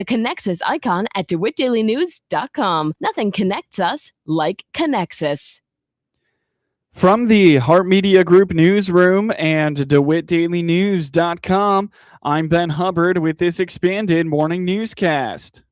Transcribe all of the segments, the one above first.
The Connexus icon at DeWittDailyNews.com. Nothing connects us like Connexus. From the Heart Media Group newsroom and DeWittDailyNews.com, I'm Ben Hubbard with this expanded morning newscast.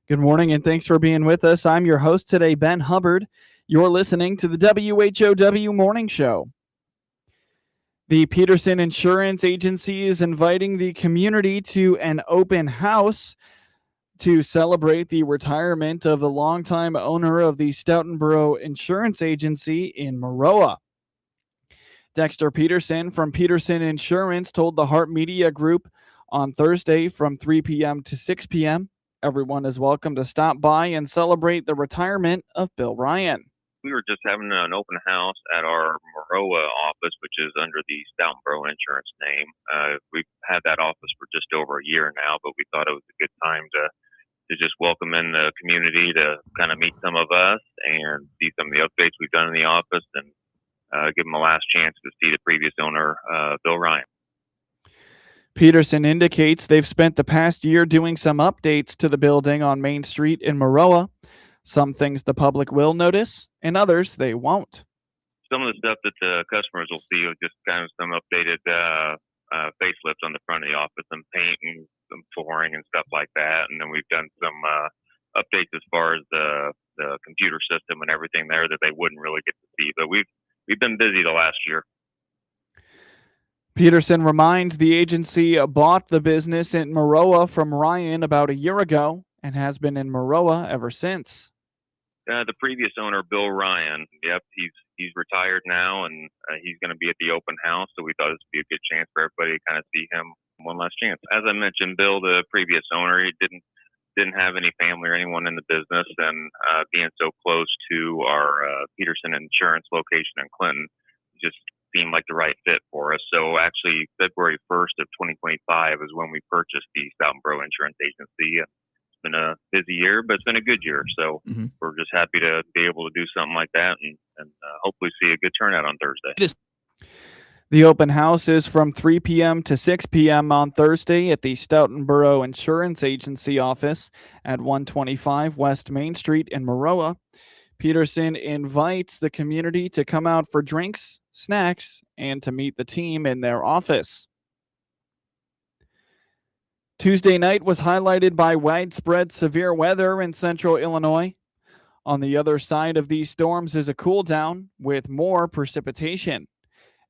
Good morning and thanks for being with us. I'm your host today, Ben Hubbard. You're listening to the WHOW Morning Show. The Peterson Insurance Agency is inviting the community to an open house to celebrate the retirement of the longtime owner of the Stoutenborough Insurance Agency in Maroa. Dexter Peterson from Peterson Insurance told the Heart Media Group on Thursday from 3 p.m. to 6 p.m. Everyone is welcome to stop by and celebrate the retirement of Bill Ryan. We were just having an open house at our Maroa office, which is under the Stoutenborough insurance name. We've had that office for just over a year now, but we thought it was a good time to just welcome in the community to kind of meet some of us and see some of the updates we've done in the office and give them a last chance to see the previous owner, Bill Ryan. Peterson indicates they've spent the past year doing some updates to the building on Main Street in Maroa. Some things the public will notice, and others they won't. Some of the stuff that the customers will see is just kind of some updated facelifts on the front of the office, some paint and some flooring and stuff like that. And then we've done some updates as far as the computer system and everything there that they wouldn't really get to see. But we've been busy the last year. Peterson reminds the agency bought the business in Maroa from Ryan about a year ago and has been in Maroa ever since. The previous owner, Bill Ryan, he's retired now, and he's going to be at the open house, so we thought this would be a good chance for everybody to kind of see him one last chance. As I mentioned, Bill, the previous owner, he didn't have any family or anyone in the business, and being so close to our Peterson Insurance location in Clinton just seemed like the right fit for us. So actually, February 1st of 2025 is when we purchased the Stoutenborough Insurance Agency. It's been a busy year, but it's been a good year. So we're just happy to be able to do something like that and hopefully see a good turnout on Thursday. The open house is from 3 p.m. to 6 p.m. on Thursday at the Stoutenborough Insurance Agency office at 125 West Main Street in Maroa. Peterson invites the community to come out for drinks, snacks, and to meet the team in their office. Tuesday night was highlighted by widespread severe weather in central Illinois. On the other side of these storms is a cool down with more precipitation.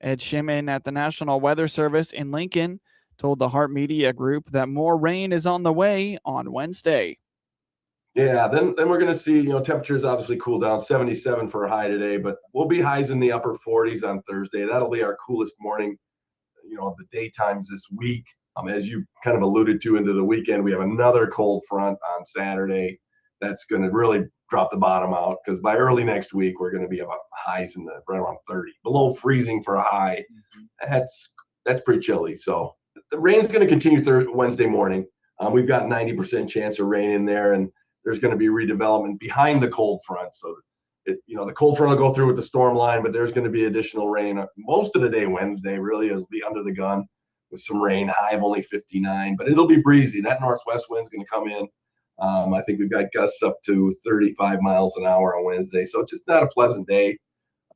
Ed Shimon at the National Weather Service in Lincoln told the Heart Media Group that more rain is on the way on Wednesday. Yeah, then we're going to see, temperatures obviously cool down, 77 for a high today, but we'll be highs in the upper 40s on Thursday. That'll be our coolest morning, of the daytimes this week. As you kind of alluded to into the weekend, we have another cold front on Saturday that's going to really drop the bottom out because by early next week, we're going to be about highs in the right around 30, below freezing for a high. That's pretty chilly. So the rain's going to continue Wednesday morning. We've got 90% chance of rain in there, and there's going to be redevelopment behind the cold front. So, the cold front will go through with the storm line, but there's going to be additional rain most of the day Wednesday. Really, it'll be under the gun with some rain, high of only 59, but it'll be breezy. That northwest wind's going to come in. I think we've got gusts up to 35 miles an hour on Wednesday, so it's just not a pleasant day.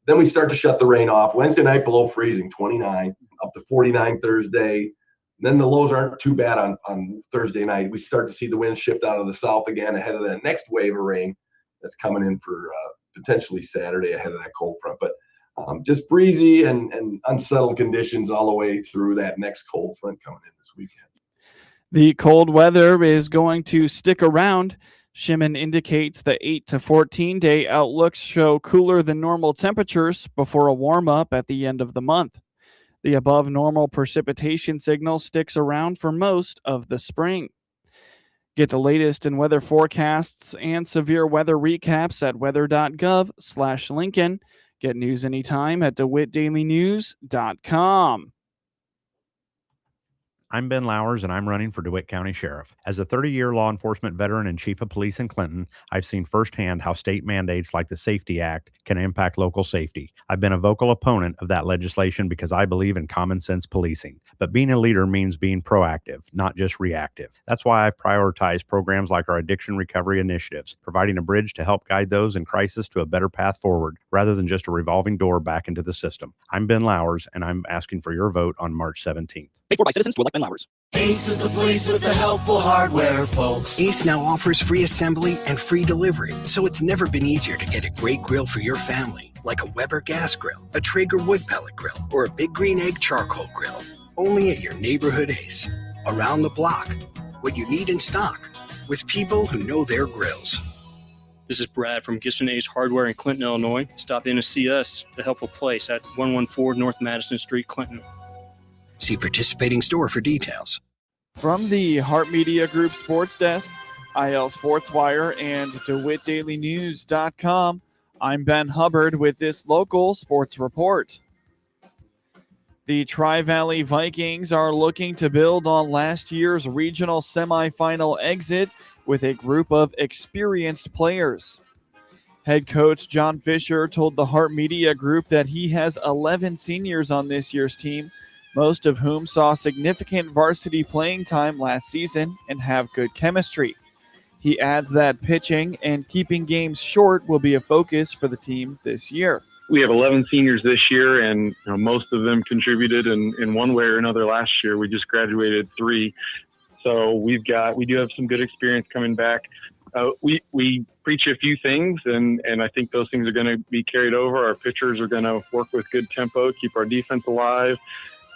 Then we start to shut the rain off. Wednesday night below freezing, 29, up to 49 Thursday. Then the lows aren't too bad on Thursday night. We start to see the wind shift out of the south again ahead of that next wave of rain that's coming in for potentially Saturday ahead of that cold front. But just breezy and unsettled conditions all the way through that next cold front coming in this weekend. The cold weather is going to stick around. Shimon indicates the 8 to 14-day outlooks show cooler than normal temperatures before a warm-up at the end of the month. The above-normal precipitation signal sticks around for most of the spring. Get the latest in weather forecasts and severe weather recaps at weather.gov/Lincoln. Get news anytime at DeWittDailyNews.com. I'm Ben Lowers, and I'm running for DeWitt County Sheriff. As a 30-year law enforcement veteran and chief of police in Clinton, I've seen firsthand how state mandates like the Safety Act can impact local safety. I've been a vocal opponent of that legislation because I believe in common sense policing. But being a leader means being proactive, not just reactive. That's why I've prioritized programs like our addiction recovery initiatives, providing a bridge to help guide those in crisis to a better path forward, rather than just a revolving door back into the system. I'm Ben Lowers, and I'm asking for your vote on March 17th. Paid for by citizens who elect Ben Lowers. Ace is the place with the helpful hardware, folks. Ace now offers free assembly and free delivery, so it's never been easier to get a great grill for your family, like a Weber gas grill, a Traeger wood pellet grill, or a Big Green Egg charcoal grill. Only at your neighborhood Ace. Around the block. What you need in stock. With people who know their grills. This is Brad from Gibson Ace Hardware in Clinton, Illinois. Stop in to see us, The Helpful Place, at 114 North Madison Street, Clinton. See participating store for details. From the Hart Media Group Sports Desk, IL Sports Wire, and DeWittDailyNews.com, I'm Ben Hubbard with this local sports report. The Tri-Valley Vikings are looking to build on last year's regional semifinal exit with a group of experienced players. Head coach John Fisher told the Hart Media Group that he has 11 seniors on this year's team, most of whom saw significant varsity playing time last season and have good chemistry. He adds that pitching and keeping games short will be a focus for the team this year. We have 11 seniors this year, and most of them contributed in one way or another last year. We just graduated 3. So we do have some good experience coming back. We preach a few things, and I think those things are going to be carried over. Our pitchers are going to work with good tempo, keep our defense alive.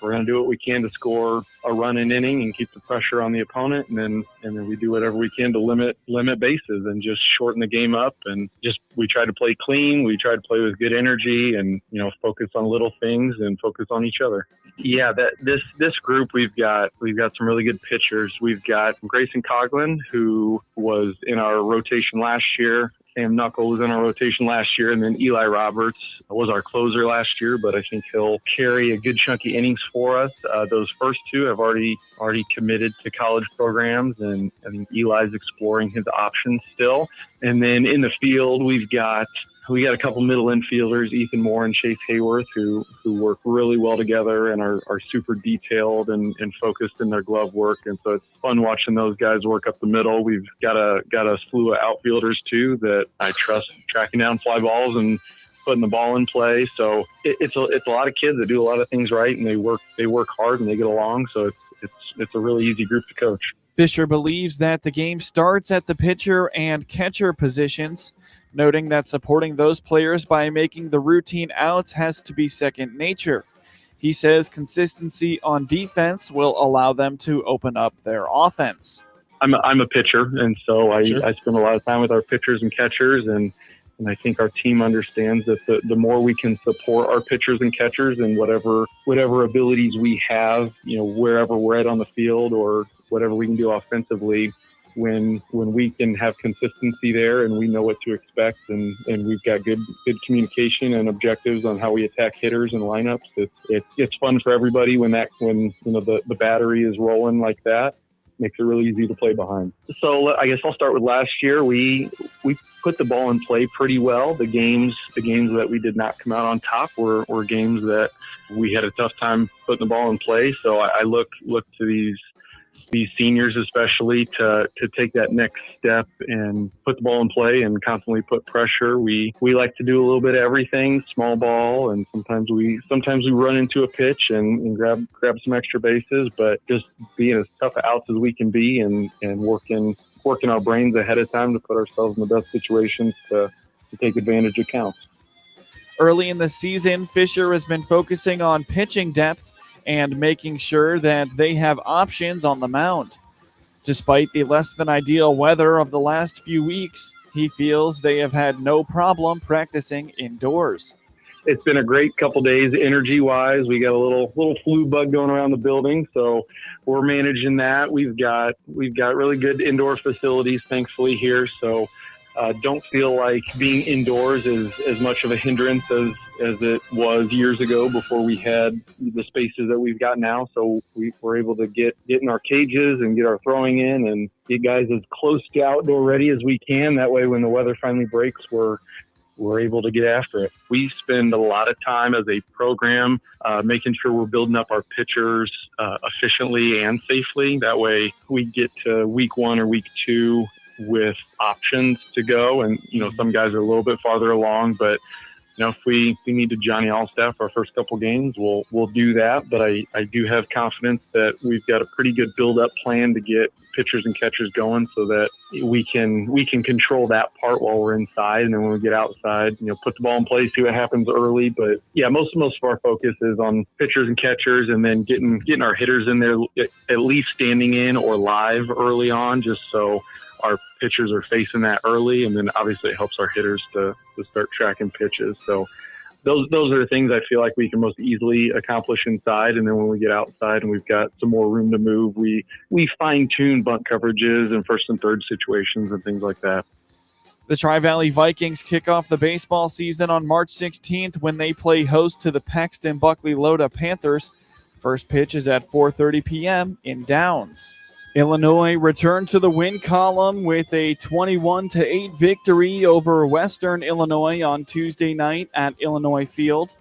We're going to do what we can to score a run an inning and keep the pressure on the opponent, and then we do whatever we can to limit bases and just shorten the game up. And we try to play clean. We try to play with good energy, and focus on little things and focus on each other. Yeah, this group we've got some really good pitchers. We've got Grayson Coughlin, who was in our rotation last year. Sam Knuckle was in our rotation last year, and then Eli Roberts was our closer last year, but I think he'll carry a good chunky innings for us. Those first 2 have already committed to college programs, and I think Eli's exploring his options still. And then in the field, we got a couple middle infielders, Ethan Moore and Chase Hayworth, who work really well together and are super detailed and focused in their glove work. And so it's fun watching those guys work up the middle. We've got a slew of outfielders too that I trust tracking down fly balls and putting the ball in play. So it's a lot of kids that do a lot of things right, and they work hard and they get along. So it's a really easy group to coach. Fisher believes that the game starts at the pitcher and catcher positions, noting that supporting those players by making the routine outs has to be second nature. He says consistency on defense will allow them to open up their offense. I'm a pitcher, and so I spend a lot of time with our pitchers and catchers, and I think our team understands that the more we can support our pitchers and catchers and whatever abilities we have, wherever we're at on the field or whatever we can do offensively, when we can have consistency there and we know what to expect, and we've got good communication and objectives on how we attack hitters and lineups. It's fun for everybody when the battery is rolling like that. Makes it really easy to play behind. So I guess I'll start with last year. We put the ball in play pretty well. The games that we did not come out on top were games that we had a tough time putting the ball in play. So I look to these seniors especially to take that next step and put the ball in play and constantly put pressure. We like to do a little bit of everything, small ball, and sometimes we run into a pitch and grab some extra bases, but just being as tough outs as we can be and working our brains ahead of time to put ourselves in the best situations to take advantage of counts. Early in the season, Fisher has been focusing on pitching depth and making sure that they have options on the mound. Despite the less than ideal weather of the last few weeks, he feels they have had no problem practicing indoors. It's been a great couple days energy-wise. We got a little flu bug going around the building, so we're managing that. We've got really good indoor facilities, thankfully, here. So Don't feel like being indoors is as much of a hindrance as it was years ago before we had the spaces that we've got now. So we were able to get in our cages and get our throwing in and get guys as close to outdoor ready as we can. That way, when the weather finally breaks, we're able to get after it. We spend a lot of time as a program making sure we're building up our pitchers efficiently and safely. That way we get to week 1 or week 2 with options to go. And, some guys are a little bit farther along, but if we need to Johnny Allstaff our first couple games, we'll do that. But I do have confidence that we've got a pretty good build-up plan to get pitchers and catchers going so that we can control that part while we're inside. And then when we get outside, put the ball in play, see what happens early. But yeah, most of our focus is on pitchers and catchers, and then getting our hitters in there, at least standing in or live early on, just so our pitchers are facing that early, and then obviously it helps our hitters to start tracking pitches. So those are the things I feel like we can most easily accomplish inside. And then when we get outside and we've got some more room to move, we fine-tune bunt coverages and first and third situations and things like that. The Tri-Valley Vikings kick off the baseball season on March 16th when they play host to the Paxton Buckley Loda Panthers. First pitch is at 4:30 p.m. in Downs. Illinois returned to the win column with a 21-8 victory over Western Illinois on Tuesday night at Illinois Field.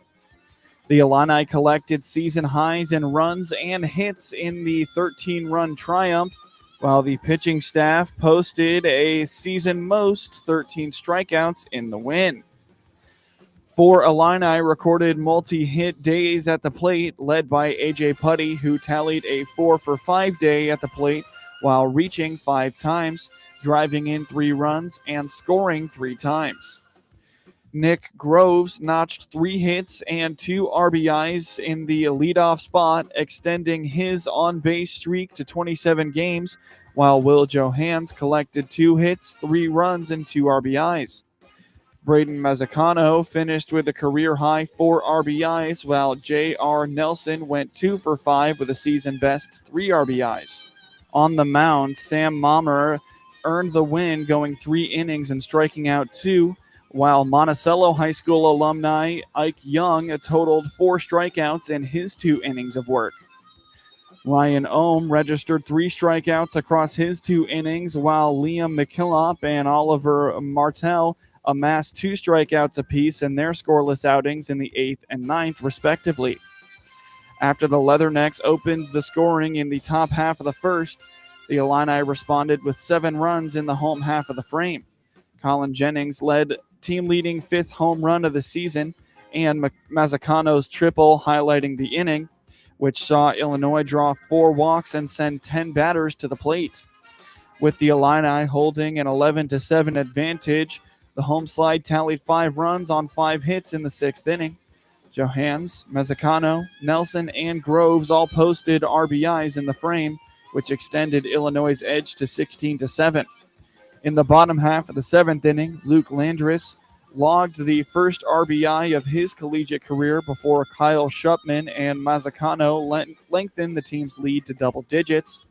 The Illini collected season highs in runs and hits in the 13-run triumph, while the pitching staff posted a season most 13 strikeouts in the win. 4 Illini recorded multi-hit days at the plate, led by A.J. Putty, who tallied a 4-for-5 day at the plate while reaching 5 times, driving in 3 runs, and scoring 3 times. Nick Groves notched 3 hits and 2 RBIs in the leadoff spot, extending his on-base streak to 27 games, while Will Johans collected 2 hits, 3 runs, and 2 RBIs. Braden Mazzacano finished with a career-high 4 RBIs, while J.R. Nelson went 2 for 5 with a season-best 3 RBIs. On the mound, Sam Mommer earned the win, going 3 innings and striking out 2, while Monticello High School alumni Ike Young totaled 4 strikeouts in his 2 innings of work. Ryan Ohm registered 3 strikeouts across his 2 innings, while Liam McKillop and Oliver Martell amassed 2 strikeouts apiece in their scoreless outings in the 8th and 9th, respectively. After the Leathernecks opened the scoring in the top half of the first, the Illini responded with 7 runs in the home half of the frame. Colin Jennings led team-leading 5th home run of the season, and Mazzacano's triple highlighting the inning, which saw Illinois draw 4 walks and send 10 batters to the plate. With the Illini holding an 11-7 advantage, the home slide tallied 5 runs on 5 hits in the 6th inning. Johans, Mazzacano, Nelson, and Groves all posted RBIs in the frame, which extended Illinois' edge to 16-7. In the bottom half of the 7th inning, Luke Landris logged the first RBI of his collegiate career before Kyle Shupman and Mazzacano lengthened the team's lead to double digits.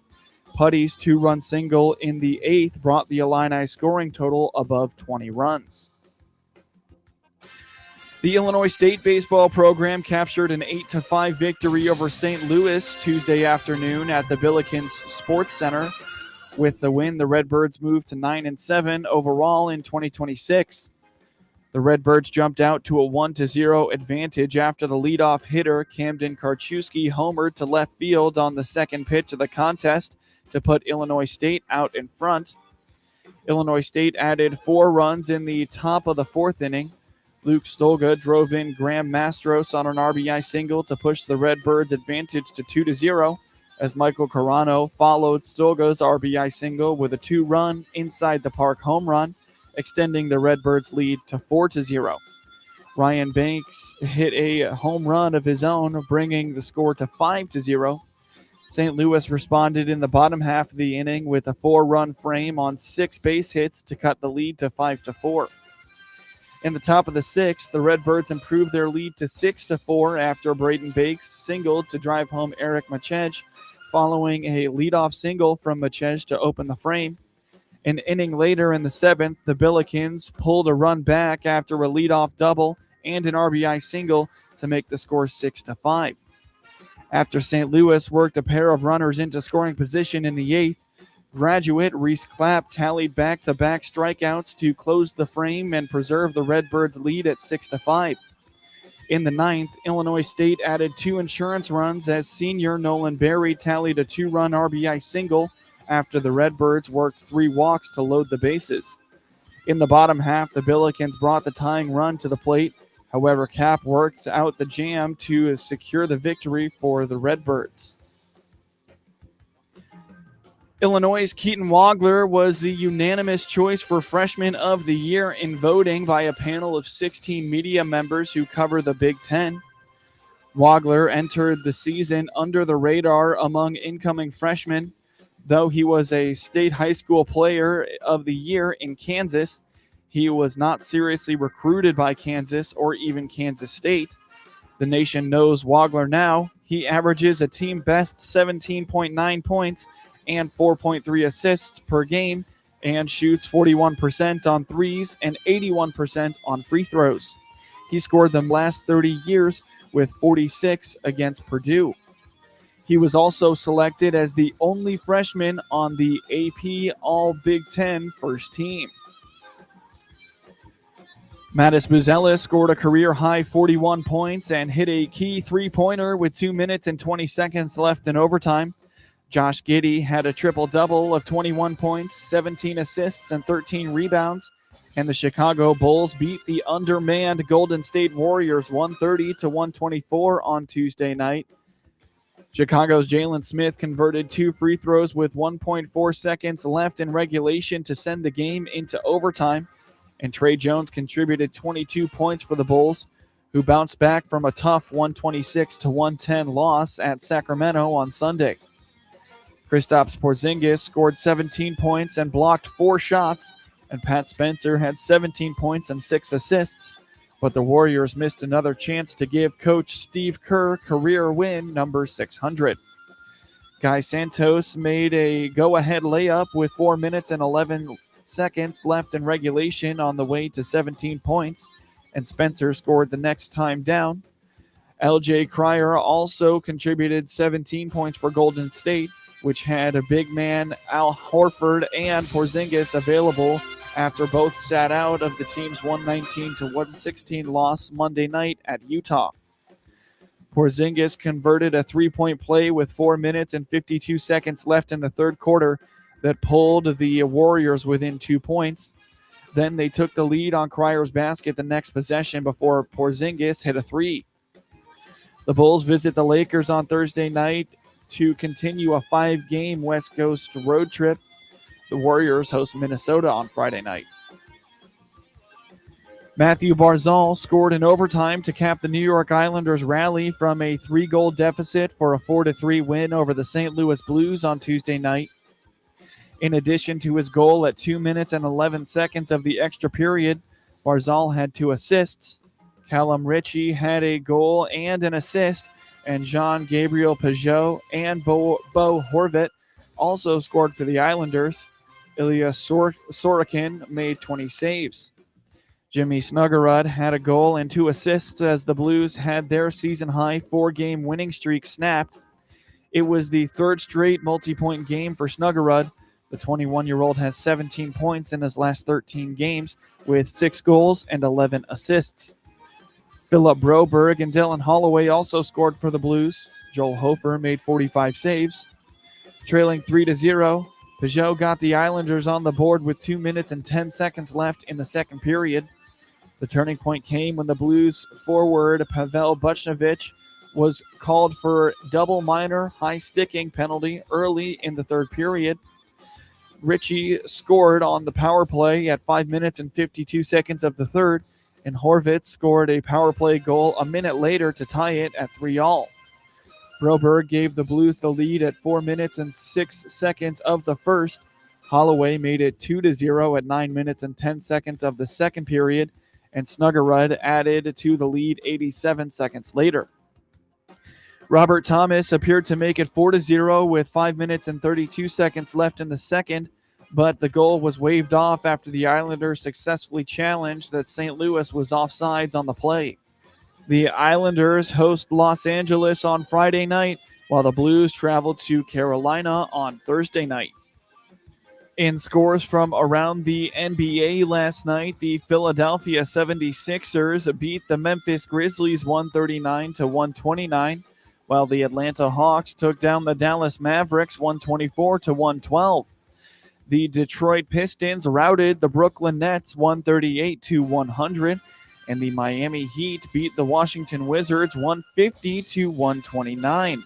Putty's 2-run single in the 8th brought the Illini scoring total above 20 runs. The Illinois State baseball program captured an 8-5 victory over St. Louis Tuesday afternoon at the Billikens Sports Center. With the win, the Redbirds moved to 9-7 overall in 2026. The Redbirds jumped out to a 1-0 advantage after the leadoff hitter Camden Karchewski homered to left field on the second pitch of the contest to put Illinois State out in front. Illinois State added 4 runs in the top of the 4th inning. Luke Stolga drove in Graham Mastros on an RBI single to push the Redbirds' advantage to 2-0, as Michael Carano followed Stolga's RBI single with a 2-run inside the park home run, extending the Redbirds' lead to 4-0. Ryan Banks hit a home run of his own, bringing the score to 5-0. St. Louis responded in the bottom half of the inning with a 4-run frame on 6 base hits to cut the lead to 5-4. In the top of the 6th, the Redbirds improved their lead to 6-4 after Braden Bakes singled to drive home Eric Machej, following a leadoff single from Machej to open the frame. An inning later in the 7th, the Billikens pulled a run back after a leadoff double and an RBI single to make the score 6-5. After St. Louis worked a pair of runners into scoring position in the 8th, graduate Reese Clapp tallied back-to-back strikeouts to close the frame and preserve the Redbirds' lead at 6-5. In the 9th, Illinois State added 2 insurance runs as senior Nolan Berry tallied a 2-run RBI single after the Redbirds worked 3 walks to load the bases. In the bottom half, the Billikens brought the tying run to the plate. However, Cap worked out the jam to secure the victory for the Redbirds. Illinois' Keaton Wagler was the unanimous choice for Freshman of the Year in voting by a panel of 16 media members who cover the Big Ten. Wagler entered the season under the radar among incoming freshmen. Though he was a state high school player of the year in Kansas, he was not seriously recruited by Kansas or even Kansas State. The nation knows Wagler now. He averages a team best 17.9 points and 4.3 assists per game and shoots 41% on threes and 81% on free throws. He scored them last 30 years with 46 against Purdue. He was also selected as the only freshman on the AP All-Big Ten first team. Mattis Buzelis scored a career-high 41 points and hit a key three-pointer with 2 minutes and 20 seconds left in overtime. Josh Giddey had a triple-double of 21 points, 17 assists, and 13 rebounds, and the Chicago Bulls beat the undermanned Golden State Warriors 130-124 on Tuesday night. Chicago's Jalen Smith converted 2 free throws with 1.4 seconds left in regulation to send the game into overtime, and Trey Jones contributed 22 points for the Bulls, who bounced back from a tough 126-110 loss at Sacramento on Sunday. Kristaps Porzingis scored 17 points and blocked 4 shots, and Pat Spencer had 17 points and 6 assists, but the Warriors missed another chance to give Coach Steve Kerr career win number 600. Guy Santos made a go-ahead layup with 4 minutes and 11 seconds left in regulation on the way to 17 points, and Spencer scored the next time down. LJ Cryer also contributed 17 points for Golden State, which had a big man Al Horford and Porzingis available after both sat out of the team's 119-116 loss Monday night at Utah. Porzingis converted a three-point play with 4 minutes and 52 seconds left in the third quarter that pulled the Warriors within 2 points. Then they took the lead on Cryer's basket the next possession before Porzingis hit a three. The Bulls visit the Lakers on Thursday night to continue a 5-game West Coast road trip. The Warriors host Minnesota on Friday night. Matthew Barzal scored in overtime to cap the New York Islanders' rally from a 3-goal deficit for a 4-3 win over the St. Louis Blues on Tuesday night. In addition to his goal at 2 minutes and 11 seconds of the extra period, Barzal had 2 assists. Callum Ritchie had a goal and an assist, and Jean-Gabriel Pageau and Bo Horvat also scored for the Islanders. Ilya Sorokin made 20 saves. Jimmy Snuggerud had a goal and 2 assists as the Blues had their season-high 4-game winning streak snapped. It was the 3rd straight multi-point game for Snuggerud. The 21-year-old has 17 points in his last 13 games with 6 goals and 11 assists. Philip Broberg and Dylan Holloway also scored for the Blues. Joel Hofer made 45 saves. Trailing 3-0, Pageau got the Islanders on the board with 2 minutes and 10 seconds left in the second period. The turning point came when the Blues forward Pavel Buchnevich was called for double minor high-sticking penalty early in the third period. Ritchie scored on the power play at 5 minutes and 52 seconds of the third, and Horvitz scored a power play goal a minute later to tie it at 3-3. Broberg gave the Blues the lead at 4 minutes and 6 seconds of the first. Holloway made it 2-0 at 9 minutes and 10 seconds of the second period, and Snuggerud added to the lead 87 seconds later. Robert Thomas appeared to make it 4-0 with 5 minutes and 32 seconds left in the second, but the goal was waved off after the Islanders successfully challenged that St. Louis was offsides on the play. The Islanders host Los Angeles on Friday night, while the Blues travel to Carolina on Thursday night. In scores from around the NBA last night, the Philadelphia 76ers beat the Memphis Grizzlies 139-129, while the Atlanta Hawks took down the Dallas Mavericks 124-112. The Detroit Pistons routed the Brooklyn Nets 138-100, and the Miami Heat beat the Washington Wizards 150-129.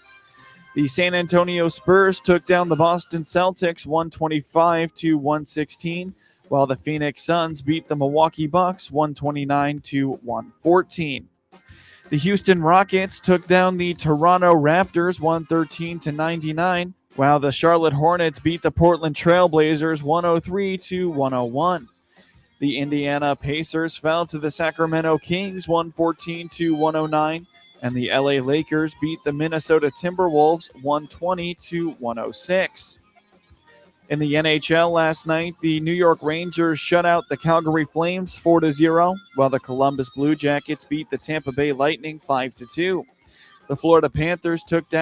The San Antonio Spurs took down the Boston Celtics 125-116, while the Phoenix Suns beat the Milwaukee Bucks 129-114. The Houston Rockets took down the Toronto Raptors 113-99, while the Charlotte Hornets beat the Portland Trail Blazers 103-101. The Indiana Pacers fell to the Sacramento Kings 114-109, and the LA Lakers beat the Minnesota Timberwolves 120-106. In the NHL last night, the New York Rangers shut out the Calgary Flames 4-0, while the Columbus Blue Jackets beat the Tampa Bay Lightning 5-2. The Florida Panthers took down